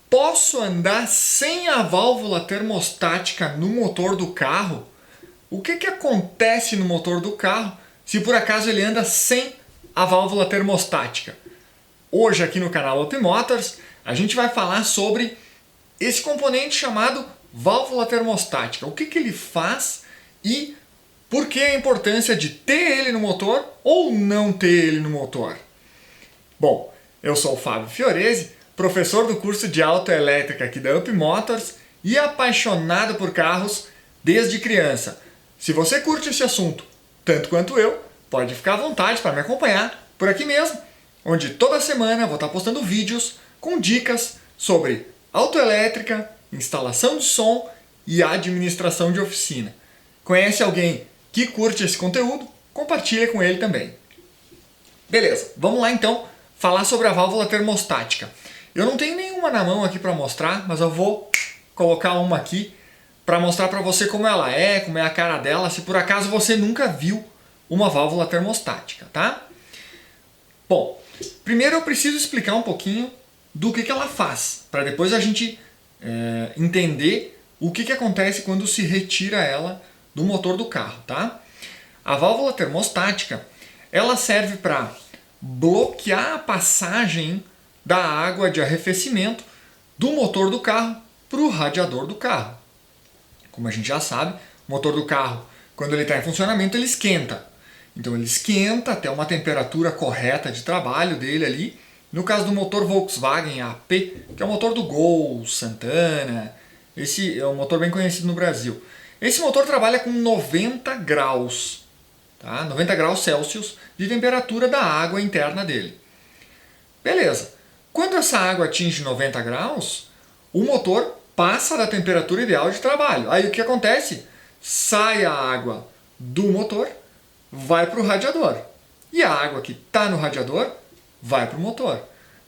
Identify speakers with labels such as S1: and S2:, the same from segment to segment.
S1: Posso andar sem a válvula termostática no motor do carro? O que acontece no motor do carro se por acaso ele anda sem a válvula termostática? Hoje aqui no canal Up Motors a gente vai falar sobre esse componente chamado válvula termostática. O que ele faz e por que a importância de ter ele no motor ou não ter ele no motor? Bom, eu sou o Fábio Fiorese, professor do curso de autoelétrica aqui da Up Motors e apaixonado por carros desde criança. Se você curte esse assunto tanto quanto eu, pode ficar à vontade para me acompanhar por aqui mesmo, onde toda semana eu vou estar postando vídeos com dicas sobre autoelétrica, instalação de som e administração de oficina. Conhece alguém que curte esse conteúdo? Compartilha com ele também. Beleza, vamos lá então falar sobre a válvula termostática. Eu não tenho nenhuma na mão aqui para mostrar, mas eu vou colocar uma aqui para mostrar para você como ela é, como é a cara dela, se por acaso você nunca viu uma válvula termostática, tá? Bom, primeiro eu preciso explicar um pouquinho do que ela faz, para depois a gente entender o que acontece quando se retira ela do motor do carro, tá? A válvula termostática, ela serve para bloquear a passagem da água de arrefecimento do motor do carro para o radiador do carro. Como a gente já sabe, o motor do carro, quando ele está em funcionamento, ele esquenta. Então ele esquenta até uma temperatura correta de trabalho dele ali. No caso do motor Volkswagen AP, que é o motor do Gol, Santana, esse é um motor bem conhecido no Brasil. Esse motor trabalha com 90 graus, tá? 90 graus Celsius de temperatura da água interna dele. Beleza. Quando essa água atinge 90 graus, o motor passa da temperatura ideal de trabalho. Aí o que acontece? Sai a água do motor, vai para o radiador. E a água que está no radiador vai para o motor.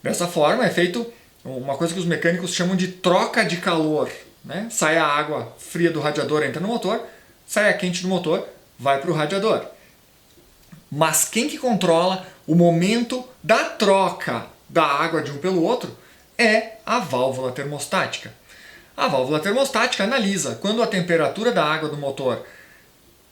S1: Dessa forma é feito uma coisa que os mecânicos chamam de troca de calor, né? Sai a água fria do radiador, entra no motor, sai a quente do motor, vai para o radiador. Mas quem que controla o momento da troca da água de um pelo outro é a válvula termostática. A válvula termostática analisa quando a temperatura da água do motor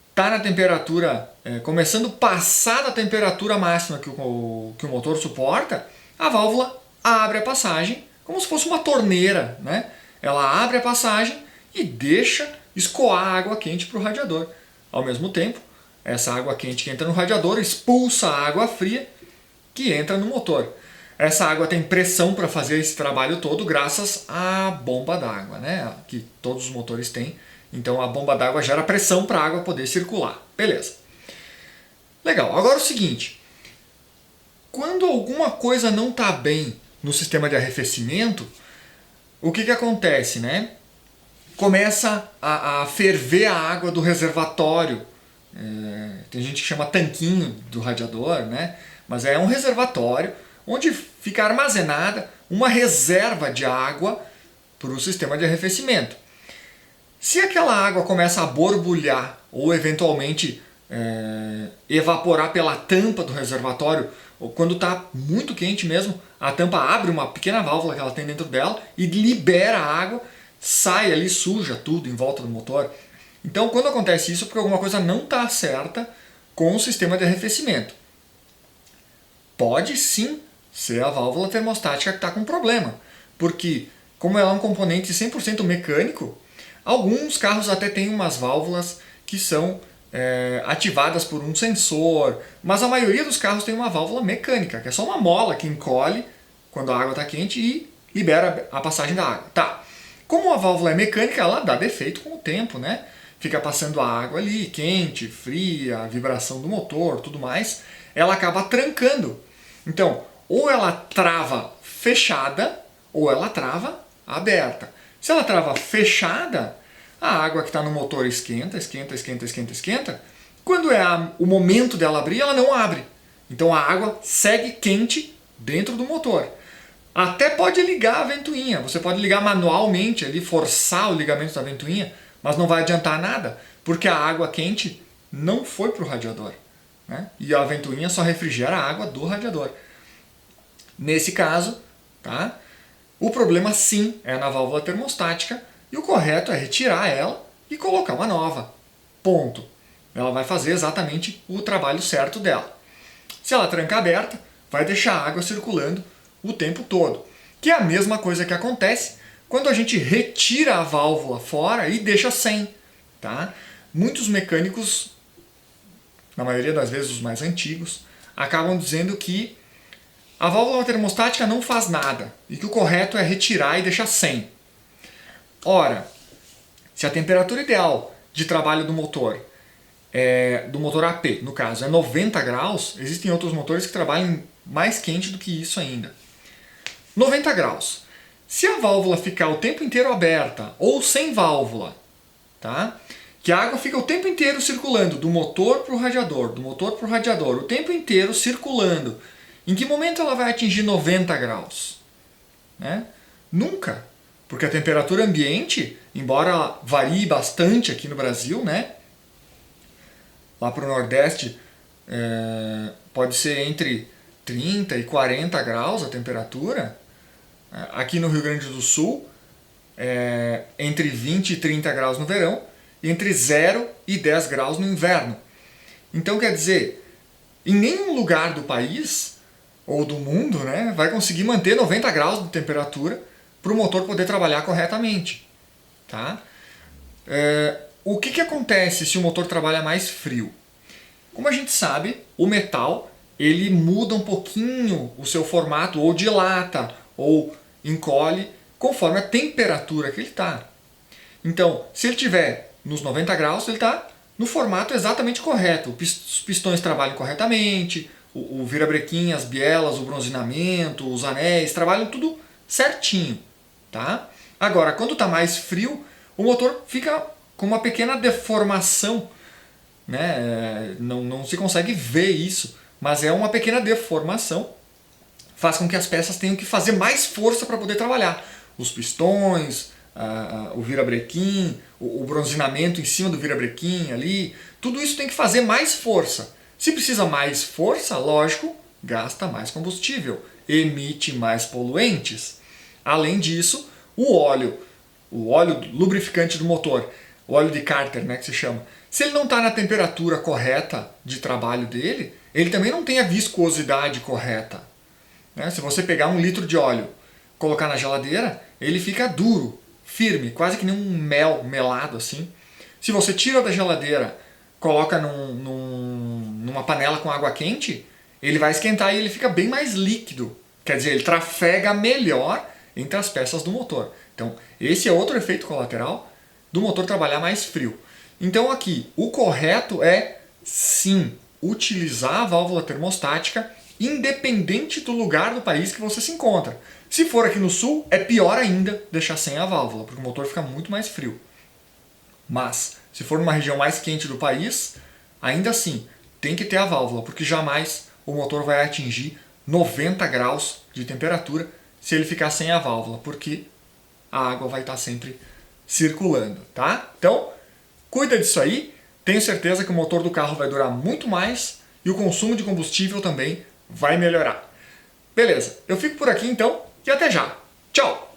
S1: está na temperatura, começando a passar da temperatura máxima que o motor suporta, a válvula abre a passagem, como se fosse uma torneira, né? Ela abre a passagem e deixa escoar a água quente para o radiador. Ao mesmo tempo, essa água quente que entra no radiador expulsa a água fria que entra no motor. Essa água tem pressão para fazer esse trabalho todo graças à bomba d'água, né? Que todos os motores têm. Então a bomba d'água gera pressão para a água poder circular. Beleza. Legal. Agora o seguinte. Quando alguma coisa não está bem no sistema de arrefecimento, o que acontece, né? Começa a ferver a água do reservatório. Tem gente que chama tanquinho do radiador, né? Mas é um reservatório onde fica armazenada uma reserva de água para o sistema de arrefecimento. Se aquela água começa a borbulhar ou eventualmente evaporar pela tampa do reservatório, ou quando está muito quente mesmo, a tampa abre uma pequena válvula que ela tem dentro dela e libera a água, sai ali, suja tudo em volta do motor. Então quando acontece isso é porque alguma coisa não está certa com o sistema de arrefecimento. Pode sim ser a válvula termostática que está com problema, porque como ela é um componente 100% mecânico, alguns carros até têm umas válvulas que são ativadas por um sensor, mas a maioria dos carros tem uma válvula mecânica, que é só uma mola que encolhe quando a água está quente e libera a passagem da água. Tá. Como a válvula é mecânica, ela dá defeito com o tempo, né? Fica passando a água ali, quente, fria, a vibração do motor, tudo mais, ela acaba trancando. Então, ou ela trava fechada, ou ela trava aberta. Se ela trava fechada, a água que está no motor esquenta, esquenta, esquenta, esquenta, esquenta. Quando é o momento dela abrir, ela não abre. Então a água segue quente dentro do motor. Até pode ligar a ventoinha. Você pode ligar manualmente, ali, forçar o ligamento da ventoinha, mas não vai adiantar nada, porque a água quente não foi para o radiador, né? E a ventoinha só refrigera a água do radiador. Nesse caso, tá? O problema sim é na válvula termostática e o correto é retirar ela e colocar uma nova. Ponto. Ela vai fazer exatamente o trabalho certo dela. Se ela tranca aberta, vai deixar a água circulando o tempo todo. Que é a mesma coisa que acontece quando a gente retira a válvula fora e deixa sem. Tá? Muitos mecânicos, na maioria das vezes os mais antigos, acabam dizendo que a válvula termostática não faz nada e que o correto é retirar e deixar sem. Ora, se a temperatura ideal de trabalho do motor AP, no caso, é 90 graus, existem outros motores que trabalham mais quente do que isso ainda. 90 graus. Se a válvula ficar o tempo inteiro aberta ou sem válvula, tá? Que a água fica o tempo inteiro circulando do motor para o radiador, do motor para o radiador, o tempo inteiro circulando. Em que momento ela vai atingir 90 graus? Né? Nunca. Porque a temperatura ambiente, embora ela varie bastante aqui no Brasil, né? Lá para o Nordeste pode ser entre 30 e 40 graus a temperatura. Aqui no Rio Grande do Sul, entre 20 e 30 graus no verão e entre 0 e 10 graus no inverno. Então quer dizer, em nenhum lugar do país ou do mundo, né, vai conseguir manter 90 graus de temperatura para o motor poder trabalhar corretamente. Tá? O que acontece se o motor trabalha mais frio? Como a gente sabe, o metal ele muda um pouquinho o seu formato, ou dilata, ou encolhe, conforme a temperatura que ele está. Então, se ele estiver nos 90 graus, ele está no formato exatamente correto. Os pistões trabalham corretamente, o virabrequim, as bielas, o bronzeamento, os anéis, trabalham tudo certinho. Tá? Agora, quando está mais frio, o motor fica com uma pequena deformação. Né? Não se consegue ver isso, mas é uma pequena deformação. Faz com que as peças tenham que fazer mais força para poder trabalhar. Os pistões, o virabrequim, o bronzeamento em cima do virabrequim ali, tudo isso tem que fazer mais força. Se precisa mais força, lógico, gasta mais combustível, emite mais poluentes. Além disso, o óleo lubrificante do motor, o óleo de cárter, né, que se chama, se ele não está na temperatura correta de trabalho dele, ele também não tem a viscosidade correta. Né? Se você pegar 1 litro de óleo, colocar na geladeira, ele fica duro, firme, quase que nem um mel melado assim. Se você tira da geladeira, coloca numa panela com água quente, ele vai esquentar e ele fica bem mais líquido. Quer dizer, ele trafega melhor entre as peças do motor. Então, esse é outro efeito colateral do motor trabalhar mais frio. Então aqui, o correto é, sim, utilizar a válvula termostática independente do lugar do país que você se encontra. Se for aqui no sul, é pior ainda deixar sem a válvula, porque o motor fica muito mais frio. Mas, se for numa região mais quente do país, ainda assim, tem que ter a válvula, porque jamais o motor vai atingir 90 graus de temperatura se ele ficar sem a válvula, porque a água vai estar sempre circulando, tá? Então, cuida disso aí, tenho certeza que o motor do carro vai durar muito mais e o consumo de combustível também vai melhorar. Beleza, eu fico por aqui então e até já. Tchau!